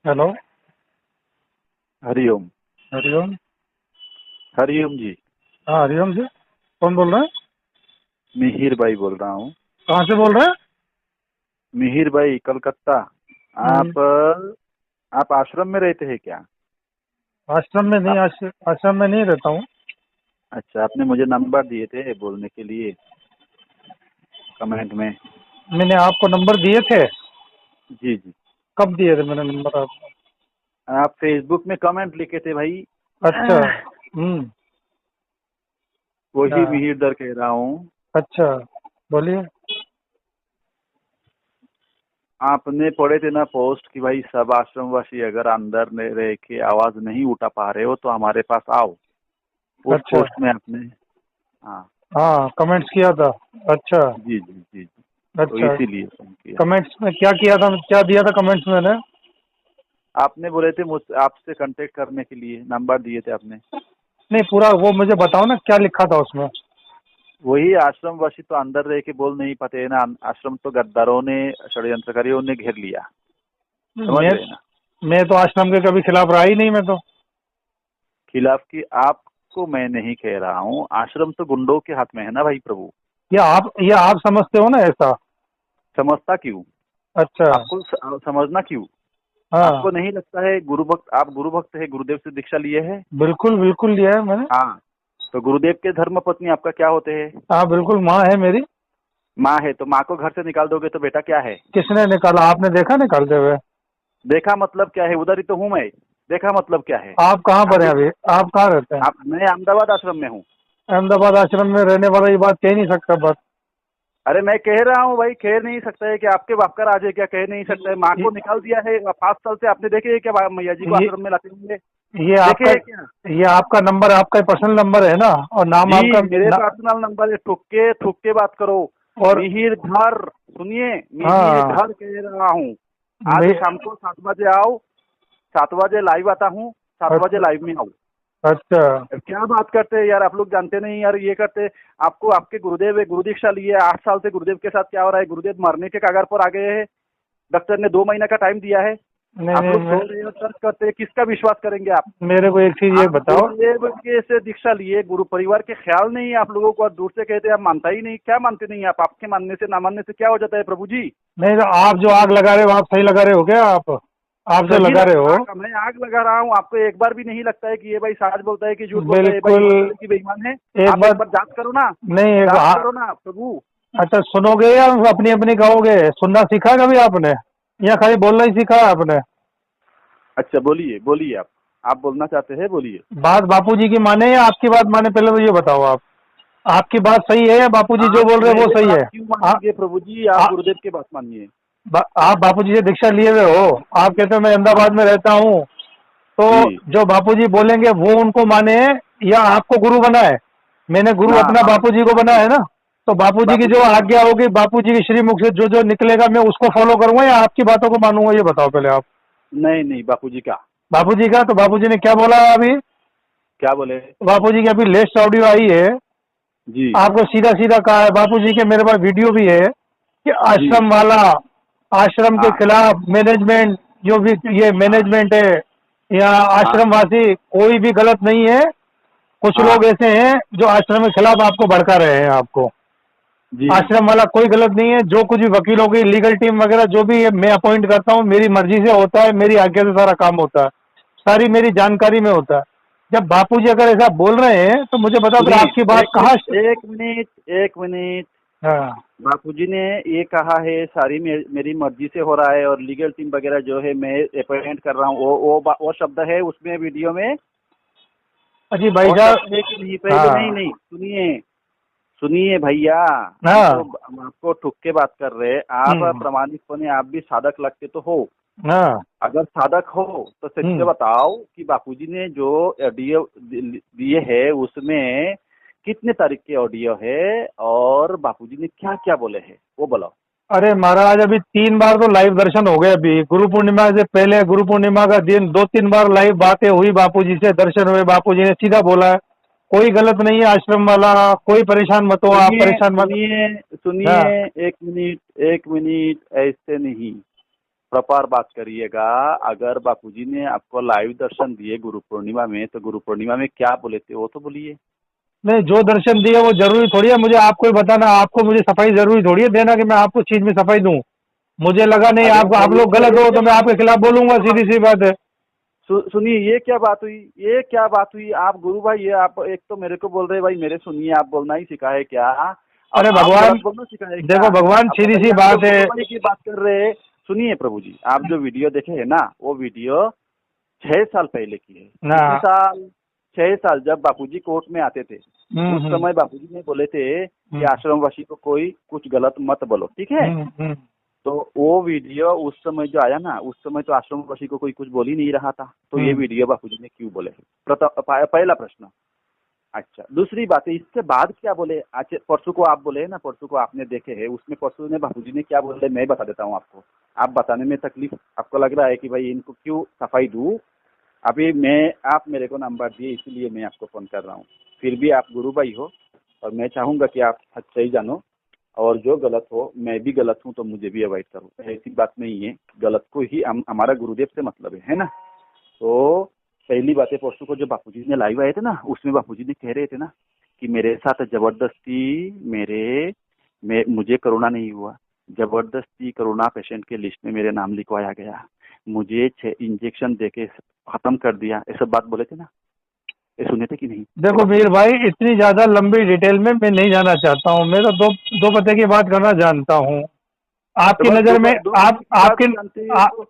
Hello. Hariom. Hariom. Hariom जी। हाँ, हरिओम जी। कौन बोल रहे हैं? मिहिर भाई बोल रहा हूँ। कहाँ से बोल रहे हैं? मिहिर भाई, कलकत्ता। हम्म, आप आश्रम में रहते हैं क्या? आश्रम में नहीं, आप आश्रम में नहीं रहता हूँ। अच्छा, आपने मुझे नंबर दिए थे बोलने के लिए कमेंट में। मैंने आपको नंबर दिए थे? जी जी। कब दिए थे मैंने नंबर आपको? आप फेसबुक में कमेंट लिखे थे भाई। अच्छा। हम्म। वही हाँ, मिहिर दर कह रहा हूँ। अच्छा, बोलिए। आपने पढ़े थे ना पोस्ट कि भाई सब आश्रमवासी अगर अंदर में रह के आवाज नहीं उठा पा रहे हो तो हमारे पास आओ। उस अच्छा। पोस्ट में आपने। हाँ। हाँ, कमेंट्स किया था। अच्छा। जी जी जी जी। तो अच्छा। इसीलिए फोन किया। कमेंट्स में क्या किया था, क्या दिया था कमेंट्स में मैंने? आपने बोले थे मुझ आपसे कांटेक्ट करने के लिए नंबर दिए थे आपने। नहीं, पूरा वो मुझे बताओ ना, क्या लिखा था उसमें? वही आश्रमवासी तो अंदर रह के बोल नहीं पाते है ना। आश्रम तो गद्दारों ने, षड्यंत्रकारियों ने घेर लिया। समझ मैं रहे हैं ना। मैं तो आश्रम के कभी खिलाफ रहा ही नहीं, मैं तो। खिलाफ की आपको मैं नहीं कह रहा हूँ। आश्रम तो गुंडों के हाथ में है ना भाई प्रभु। ये आप समझते हो ना ऐसा? समझता क्यों? अच्छा। आपको समझना क्यों? हाँ, आपको नहीं लगता है गुरु भक्त, आप गुरु भक्त है, गुरुदेव से दीक्षा लिए है? बिल्कुल बिल्कुल लिया है मैंने। हाँ। तो गुरुदेव के धर्म पत्नी आपका क्या होते हैं? हाँ, बिल्कुल, माँ है मेरी। माँ है तो माँ को घर से निकाल दोगे तो बेटा क्या है? किसने निकाला? आपने देखा निकालते हुए? देखा मतलब क्या है? उधर ही तो हूँ मैं। देखा मतलब क्या है? आप कहाँ आप पर हैं देख अभी? आप कहाँ रहते हैं? मैं अहमदाबाद आश्रम में हूँ। अहमदाबाद आश्रम में रहने वाला ये बात कह नहीं सकता, बात। अरे मैं कह रहा हूँ भाई, कह नहीं सकता है कि आपके बाप का राज है क्या? कह नहीं सकता है। माँ ये को निकाल दिया है 5 साल से। आपने देखे है क्या मैया जी को ये, आश्रम में लाते होंगे? ये देखे आपका है क्या? ये आपका नंबर, आपका पर्सनल नंबर है ना? और नाम जी आपका मेरे पर्सनल नंबर है। ठुक के बात करो। और मिहिर धर, सुनिए। मिहिर हाँ। धर कह रहा हूँ। आज मे, शाम को 7 बजे आओ। 7 बजे लाइव आता हूँ। 7 बजे अच्छा। लाइव में आओ। अच्छा। क्या बात करते हैं यार, आप लोग जानते नहीं यार, ये करते। आपको आपके गुरुदेव है, गुरु दीक्षा लिए 8 साल से। गुरुदेव के साथ क्या हो रहा है? गुरुदेव मरने के कगार पर आ गए हैं। डॉक्टर ने 2 महीने का टाइम दिया है। नहीं आप नहीं, लोग सो रहे हो, तर्क करते हैं। किसका विश्वास करेंगे आप? मेरे को एक चीज ये आप बताओ। गुरुदेव के से दीक्षा लिए, गुरु परिवार के ख्याल नहीं है आप लोगों को। दूर से कहते हैं, आप मानता ही नहीं। क्या मानते नहीं आप? आपके मानने से ना मानने से क्या हो जाता है प्रभु जी? नहीं तो आप जो आग लगा रहे हो, आप सही लगा रहे हो क्या? आप जो सही लगा रहे हो। मैं आग लगा रहा हूँ। आपको एक बार भी नहीं लगता है कि ये भाई सच बोलता है कि झूठ बोलता है? ये भाई बिल्कुल। ईमानदारी की बेईमान है? एक आप एक बार बार जांच करो ना। नहीं, जांच करो ना प्रभु। अच्छा, सुनोगे या अपनी अपनी कहोगे? सुनना सीखा कभी आपने, या खाली बोलना ही सीखा है आपने? अच्छा बोलिए, बोलिए आप बोलना चाहते हैं, बोलिए। बात बापूजी की माने या आपकी बात माने, पहले तो ये बताओ आप। आपकी बात सही है या बापूजी जो आप बोल रहे हैं वो मेरे सही बात है? क्यों आ, मानेंगे प्रभु जी? आप आ, गुरुदेव की बात मानिए। आप बापूजी से दीक्षा लिए हुए हो। आप कहते हो मैं अहमदाबाद में रहता हूँ, तो जी। जो बापूजी बोलेंगे वो उनको माने, या आपको गुरु बनाए? मैंने गुरु हाँ अपना हाँ। बापूजी को बनाया है ना। तो बापूजी की बापू जो जी को आज्ञा होगी, बापूजी की श्रीमुख से जो जो निकलेगा, मैं उसको फॉलो करूंगा या आपकी बातों को मानूंगा, ये बताओ पहले आप। नहीं नहीं, बापू जी का। बापूजी का, तो बापूजी ने क्या बोला है अभी? क्या बोले? बापूजी की अभी लेटेस्ट ऑडियो आई है। जी आपको सीधा सीधा कहा है बापूजी के, मेरे पास वीडियो भी है, कि जी। आश्रम वाला, आश्रम के हाँ खिलाफ मैनेजमेंट, जो भी ये हाँ मैनेजमेंट है या हाँ आश्रमवासी, कोई भी गलत नहीं है। कुछ लोग हाँ। ऐसे हैं जो आश्रम के खिलाफ आपको भड़का रहे हैं आपको। जी आश्रम वाला कोई गलत नहीं है। जो कुछ भी वकीलों की लीगल टीम वगैरह जो भी है, मैं अपॉइंट करता हूँ, मेरी मर्जी से होता है, मेरी आज्ञा से सारा काम होता है, सारी मेरी जानकारी में होता है। जब बापूजी अगर ऐसा बोल रहे हैं तो मुझे बताओ फिर सुनिए। आपकी बात एक कहाँ मिनट एक मिनट एक मिनट। हाँ। बापूजी ने ये कहा है सारी मेरी मर्जी से हो रहा है और लीगल टीम वगैरह जो है मैं अपॉइंट कर रहा हूँ। वो शब्द है उसमें वीडियो में। अजी भाई वो शब्द साहब। है कि नहीं? पहले नहीं हाँ। नहीं, सुनिए। सुनिए भैया। हाँ। हम आपको ठुक के बात कर रहे हैं। आप हम्म। प्रामाणिकपणे आप भी साधक लगते तो हो। हाँ। अगर साधक हो तो सत्य हम्म। बताओ कि बापूजी ने जो ऑडियो दिए है उसमें कितने तारीख के ऑडियो है और बापूजी ने क्या क्या बोले हैं वो बताओ। अरे महाराज, अभी 3 बार तो लाइव दर्शन हो गए। अभी गुरु पूर्णिमा से पहले, गुरु पूर्णिमा का दिन 2-3 बार लाइव बातें हुई, बापूजी से दर्शन हुए। बापूजी ने सीधा बोला है, कोई गलत नहीं है आश्रम वाला, कोई परेशान मत हो, आप सुनिए परेशान मत। सुनिए सुनिए। हाँ। एक मिनट एक मिनट, ऐसे नहीं। प्रॉपर बात करिएगा। अगर बापूजी ने आपको लाइव दर्शन दिए गुरु पूर्णिमा में, तो गुरु पूर्णिमा में क्या बोले थे वो तो बोलिए। नहीं, जो दर्शन दिए वो जरूरी थोड़ी है मुझे आपको ही बताना, आपको मुझे सफाई जरूरी थोड़ी है देना कि मैं आपको चीज में सफाई दूं। मुझे लगा नहीं अरे आप लोग गलत हो तो मैं आपके खिलाफ बोलूंगा, सीधी सी बात है। सुनिए, ये क्या बात हुई, ये क्या बात हुई। आप गुरु भाई, ये आप एक तो मेरे को बोल रहे भाई मेरे सुनिए, आप बोलना ही सिखा है क्या? अरे अब आप भगवान, गलत बोलना सिखा है क्या? देखो भगवान, अब सीधी बताइए, सी आप जो बात है। गुरु भाई की बात कर रहे हैं, सुनिए प्रभु जी, आप जो वीडियो देखे है ना, वो वीडियो 6 साल पहले की है। ना। कितने साल? 6 साल, जब बापूजी कोर्ट में आते थे उस हम्म। समय बापूजी ने बोले थे कि आश्रमवासी को कोई कुछ गलत मत बोलो, ठीक है। हम्म। तो वो वीडियो उस समय जो आया ना, उस समय तो आश्रमवासी को कोई कुछ बोल ही नहीं रहा था, तो ये वीडियो बापूजी ने क्यों बोले? पहला प्रश्न। अच्छा, दूसरी बात है, इसके बाद क्या बोले? आज परसों को आप बोले ना, परसों को आपने देखे है, उसमें परसों ने बापूजी ने क्या बोले मैं बता देता हूँ आपको। आप बताने में तकलीफ आपको लग रहा है कि भाई इनको क्यों सफाई दूं। अभी आप मेरे को नंबर दिए इसलिए मैं आपको फोन कर रहा हूँ। फिर भी आप गुरु भाई हो और मैं चाहूंगा कि आप सच्चाई जानो, और जो गलत हो, मैं भी गलत हूँ तो मुझे भी अवॉइड करो, ऐसी बात नहीं है। गलत को ही हमारा गुरुदेव से मतलब है ना। तो पहली बात है, परसों को जो बापूजी ने लाइव आए थे ना, उसमें बापूजी ने कह रहे थे ना कि मेरे साथ जबरदस्ती मुझे कोरोना नहीं हुआ, जबरदस्ती कोरोना पेशेंट के लिस्ट में मेरे नाम लिखवाया गया, मुझे 6 इंजेक्शन देके खत्म कर दिया, ये सब बात बोले थे ना। ये सुने थे कि नहीं? देखो मीर भाई, इतनी ज्यादा लंबी डिटेल में मैं नहीं जाना चाहता हूँ। मैं तो दो पते की बात करना जानता हूँ। आपकी बस नजर में दो आप बात आपके जानते हैं आ, तो।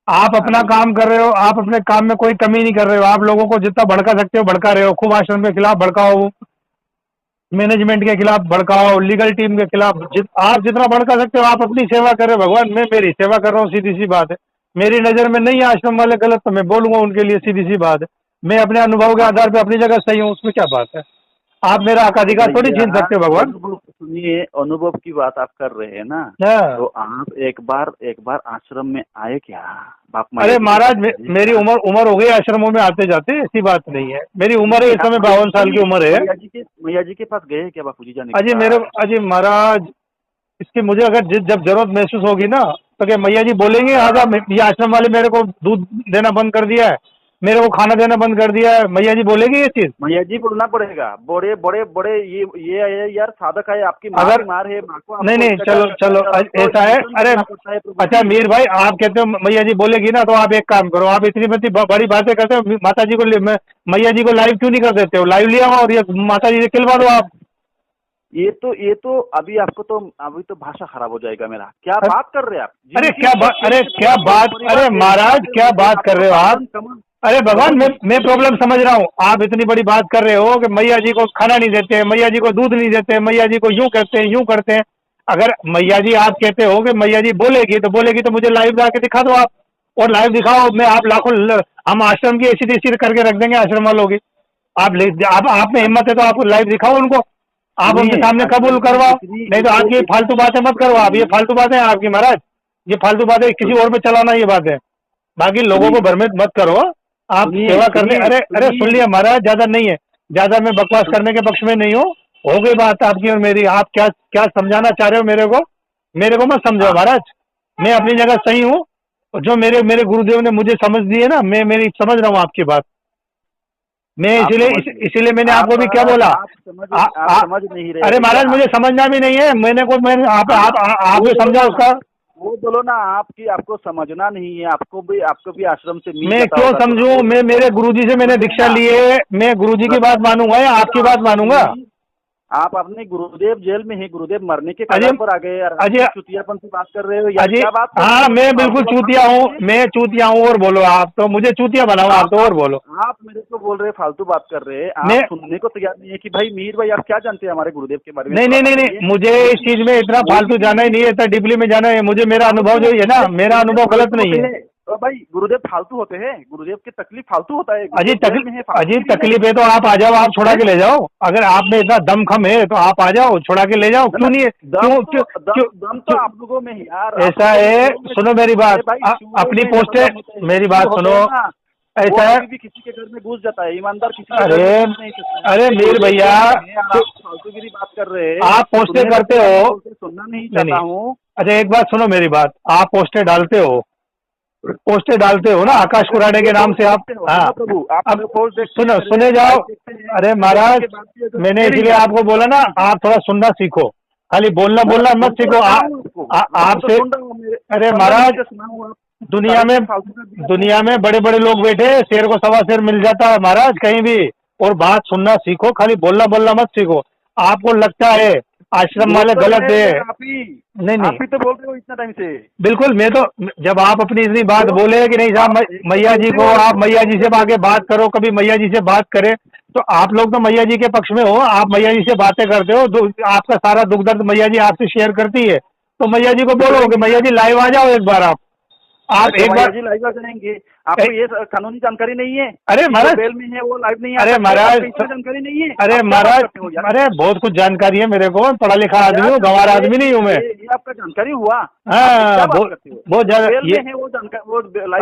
आप हाँ अपना बोलिए। काम कर रहे हो, आप अपने काम में कोई कमी नहीं कर रहे हो। आप लोगों को जितना भड़का सकते हो भड़का रहे हो। खूब आश्रम के खिलाफ भड़काओ, मैनेजमेंट के खिलाफ भड़काओ, लीगल टीम के खिलाफ आप जितना भड़का सकते हो। आप अपनी सेवा कर रहे हो भगवान, मैं मेरी सेवा कर रहा हूँ, सीधी सी बात है। मेरी नजर में नहीं है आश्रम वाले गलत, तो मैं बोलूंगा उनके लिए, सीधी सी बात है। मैं अपने अनुभव के हाँ आधार पर अपनी जगह सही हूँ, उसमें क्या बात है। आप मेरा हक तो अधिकार थोड़ी छीन भैया, सकते हो भगवान। अनुभव सुनिए, अनुभव की बात आप कर रहे हैं ना, हाँ। तो आप एक बार आश्रम में आए क्या? बाप मैया अरे जी के पास महाराज, गए मेरी क्या? उम्र हो गई आश्रमों में आते जाते, ऐसी बात नहीं है। मेरी उम्र है नहीं, इस आप समय 52 साल की उम्र है। मैया जी के पास गए क्या बापूजी जाने के अजय बाद? अजय महाराज, इसकी मुझे अगर जब जरूरत महसूस होगी ना, तो क्या मैया जी बोलेंगे आजा, ये आश्रम वाले मेरे को दूध देना बंद कर दिया है, मेरे को खाना देना बंद कर दिया है, मैया जी बोलेगी ये चीज? मैया जी बोलना पड़ेगा। बड़े बड़े बड़े ये है यार, साधक है, आपकी माँ अगर बीमार है, माँ को नहीं आपको नहीं, अत्याचार चलो करता चलो, है और आपको ऐसा है। इंजेक्शन अरे करना पड़ता है प्रभु अच्छा जी। मीर भाई, आप कहते हो मैया जी बोलेगी ना, तो आप एक काम करो, आप इतनी बड़ी बड़ी बातें करते हो, माता जी को मैया जी को लाइव क्यों नहीं कर देते हो? लाइव लिया और ये माता जी से खिलवा दो आप। ये तो अभी तो भाषा खराब हो जाएगा मेरा। क्या बात कर रहे हैं आप? अरे जिनकी क्या ऊपर बात, अरे केस क्या पूरा बात, परिवार अरे जेल में महाराज जाते क्या हुए बात कर आपको रहे हो आप? साधन कमन। अरे प्रभु भगवान, जी, मैं प्रॉब्लम समझ रहा हूँ। आप इतनी बड़ी बात कर रहे हो कि मैया जी को खाना नहीं देते, मैया जी को दूध नहीं देते, मैया जी को यूं करते हैं यूं करते हैं। अगर मैया जी, आप कहते हो कि मैया जी बोलेगी तो मुझे लाइव ला के दिखा दो आप। और लाइव दिखाओ, मैं आप लाखों हम आश्रम की ऐसी तैसी करके रख देंगे आश्रम वालों की। आप में हिम्मत है तो आप लाइव दिखाओ उनको, आप उनके सुनिए, सामने आश्रम कबूल की करवाओ। इतनी नहीं तो आप ये फालतू बातें मत करो। आप ये फालतू बातें हैं आपकी महाराज, ये फालतू बातें किसी और पे चलाना ये बातें। बाकी लोगों को सुनिए भ्रमित मत करो। आप सुनिए सेवा करने, सुनिए अरे अरे सुन सुनिए लिया महाराज, ज्यादा नहीं है। ज्यादा मैं बकवास करने के पक्ष में नहीं हूँ। हो गई बात आपकी और मेरी। आप क्या क्या समझाना चाह रहे हो मेरे को मत समझाओ हाँ, महाराज। मैं अपनी जगह सही हूँ, और जो मेरे मेरे गुरुदेव ने मुझे समझ दी है ना, मैं मेरी समझ रहा हूँ आपकी बात। मैं आप इसीलिए समझ इसीलिए मैंने आपको भी क्या बोला। आप समझ नहीं अरे रहे महाराज, क्या? मुझे समझना भी नहीं है। मैंने हाँ, आप वो जो बोलो समझा ना, उसका। वो बोलो ना, आपकी आपको समझना नहीं है। आपको भी आश्रम से मिल मैं जाता क्यों होगा थोड़ा समझूं? बहुत मैं तो। मेरे गुरुजी से मैंने सुनिए दीक्षा ना, ली है। मैं गुरुजी की बात मानूंगा या प्रताप आपकी तो बात आपको मानूंगा? नहीं। आप अपने गुरुदेव जेल में ही, गुरुदेव मरने के अजय कगार पर आ गए यार, आप अजय चुतियापन से बात कर रहे हो यार, अजय क्या बात कर रहे हाँ, हो? मैं फालतू बिल्कुल बात मत चूतिया हूँ। कीजिए। मैं चूतिया हूँ और बोलो आप तो मुझे चूतिया बनाओ, आप आप तो और आप बोलो। आप मेरे को बोल रहे फालतू बात कर रहे हैं। मैं आप सुनने को तैयार नहीं है कि भाई मीर भाई आप क्या जानते हैं हमारे गुरुदेव के बारे में, नहीं थोड़ा नहीं नहीं बताइए। नहीं, मुझे वो इस भी चीज में इतना वो फालतू जाना ही भी नहीं है, इतना डीपली में जाना है। मुझे मेरा अनुभव फालतू जो है ना, गुरुदेव मेरा गुरुदेव अनुभव गलत फालतू नहीं होते है। हैं। तो भाई गुरुदेव फालतू होते हैं, गुरुदेव की तकलीफ फालतू होता है, अजीब गुरुदेव जेल में है, अजीब फालतूगिरी तकलीफ है नहीं तो आप आ जाओ, आप छुड़ा है। के ले जाओ। अगर आप में इतना दम खम है तो आप आ जाओ, छुड़ा के ले जाओ। ना क्यों ना, नहीं है? दम क्यों तो क्यों दम क्यों, दम तो क्यों? आप लोगों में है यार, आप ऐसा लोगों में है, चूरों में सुनो दम मेरी नहीं। अरे बात। भाई, चूरों अपनी में पोस्टें, दम होता है, जो मेरी चूर बात होते सुनो। हैं ना, वो ऐसा है। कभी भी किसी के घर में घुस जाता है। ईमानदार किसी के घर अरे में घुस नहीं सकता है। अरे आपके मीर गुरुदेव भैया, जेल में है और आप फालतूगिरी बात कर रहे हैं। आप पोस्टें सुनने को करते तैयार नहीं, हो। बोलते सुनना नहीं नहीं चाहता नहीं, हूँ। अच्छा एक बात सुनो मेरी बात। आप पोस्टें डालते हो, पोस्टें डालते हो ना आकाश कुराड़े के नाम से आप। हाँ प्रभु अब सुनो सुने जाओ। अरे महाराज मैंने इसलिए आपको बोला ना, आप थोड़ा सुनना सीखो, खाली बोलना बोलना मत सीखो। आपसे अरे महाराज दुनिया में बड़े बड़े लोग बैठे, शेर को सवा शेर मिल जाता है महाराज कहीं भी। और बात सुनना सीखो, खाली बोलना बोलना मत सीखो। आपको लगता है आश्रम वाले गलत है, नहीं आप ही तो बोल रहे हो इतना टाइम से। बिल्कुल, मैं तो जब आप अपनी इतनी बात बोले कि नहीं साहब मैया जी को, आप मैया जी से आगे बात करो, कभी मैया जी से बात करें, तो आप लोग तो मैया जी के पक्ष में हो, आप मैया जी से बातें करते हो, आपका सारा दुख दर्द मैया जी आपसे शेयर करती है, तो मैया जी को बोलो कि मैया जी लाइव आ जाओ एक बार। आप एक बार जी लाइव आ जाएंगे। आपको ये कानूनी जानकारी नहीं है? अरे महाराज बेल में है वो लाइव नहीं है। अरे महाराज जानकारी नहीं है? अरे महाराज अरे बहुत कुछ जानकारी है मेरे को, पढ़ा लिखा आदमी हूँ, गंवार आदमी नहीं हूँ मैं। ये आपका जानकारी हुआ? हाँ बहुत ज्यादा।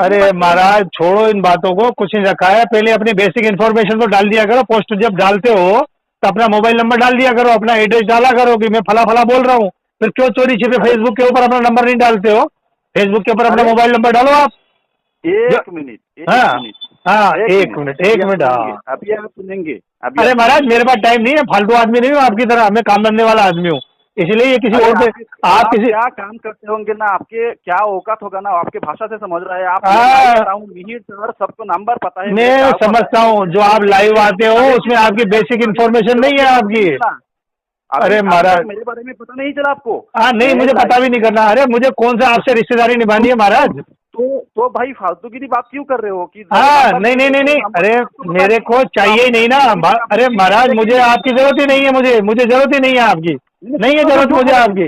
अरे महाराज छोड़ो इन बातों को, कुछ नहीं रखा है। पहले अपनी बेसिक इन्फॉर्मेशन तो डाल दिया करो, पोस्ट जब डालते हो तो अपना मोबाइल नंबर डाल दिया करो, अपना एड्रेस डाला करो कि मैं फला फला बोल रहा हूँ। फिर क्यों चोरी छिपे फेसबुक के ऊपर अपना नंबर नहीं डालते हो? फेसबुक के ऊपर अपना मोबाइल नंबर डालो आप। एक मिनट हाँ एक मिनट हाँ अभी आप सुनेंगे। अरे महाराज मेरे पास टाइम नहीं है, फालतू आदमी नहीं हूँ आपकी तरह, मैं काम धंधे वाला आदमी हूँ, इसलिए ये किसी और पे आप किसी क्या काम करते होंगे ना, आपके क्या औकात होगा ना, आपके भाषा से समझ रहा है आप। मिहिर सर सबको नंबर पता है, मैं समझता हूँ। जो आप लाइव आते हो उसमें आपकी बेसिक इन्फॉर्मेशन नहीं है आपकी। अरे महाराज मेरे बारे में पता नहीं चला आपको? हाँ नहीं, मुझे पता भी नहीं करना। अरे मुझे कौन सा आपसे रिश्तेदारी निभानी है महाराज? तो भाई फालतू की बात क्यों कर रहे हो कि? हाँ नहीं, अरे मेरे को चाहिए ही नहीं ना। अरे महाराज मुझे आपकी जरूरत ही नहीं है, मुझे जरूरत ही नहीं है आपकी, नहीं है जरूरत मुझे आपकी।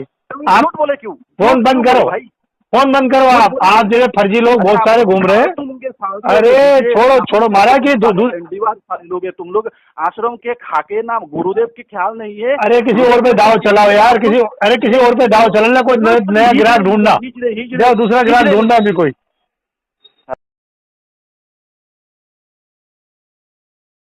आप बोले क्यों? फोन बंद करो भाई, फोन बंद करो। आप जैसे फर्जी लोग बहुत सारे घूम रहे हैं। अरे छोड़ो महाराज की लोग है तुम लोग, आश्रम के खाके ना गुरुदेव की ख्याल नहीं है। अरे किसी और पे दाव चलाओ यार, किसी और पे दाव चलाना, कोई नया ग्राहक ढूंढना, दूसरा ग्राहक ढूंढना भी कोई।